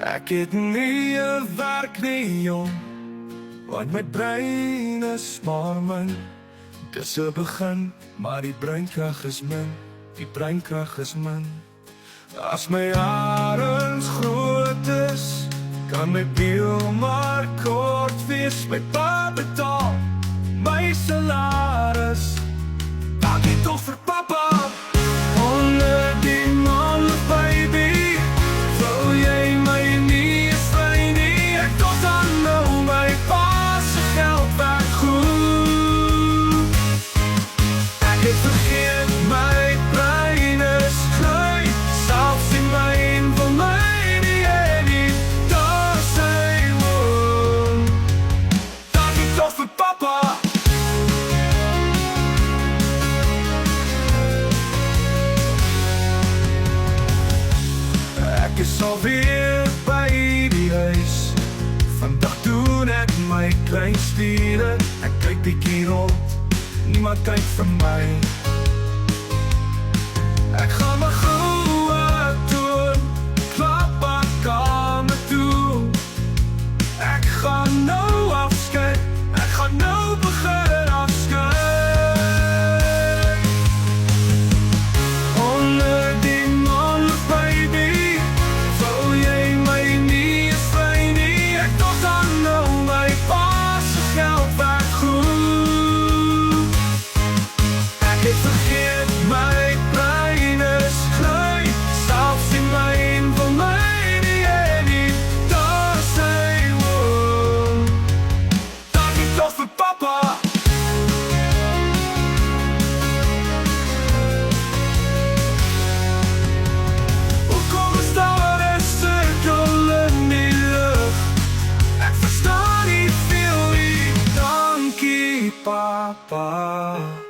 Ek het nie 'n werk nie, jong, want my brein is maar min. Dis 'n begin, maar die breinkrag is min. Die breinkrag is min. As my arends groot is, kan my bill maar kort wees. My pa betaal my salaris. Dankie tog vir papa. Onder die man, baby, wil jy my nie vry nie? Ek tot dan nou my pa se geld werk goed. Ek het vergeet my brein is klein, selfs die myn van my nie en nie. Daar sy woon. Dankie toch vir papa. Ek is alweer by die huis. Vandag doen ek my klein stiere. Ek kyk bietjie rond, niemand kyk vir my. Ek gaan my goue doen, klap aan kamer toe. Ek gaan nou afskei, ek gaan nou begin afskei. Onder die man, baby, wil jy my nie vry nie? Ek tot dan nou my pa se geld werk goed. Ek het vergeet my brein is klein, selfs die myn van my nie en nie. Daar sy woon. Dankie toch vir papa. Hoekom is daar 'n sirkel in die lug? Ek verstaan nie veel nie. Dankie papa.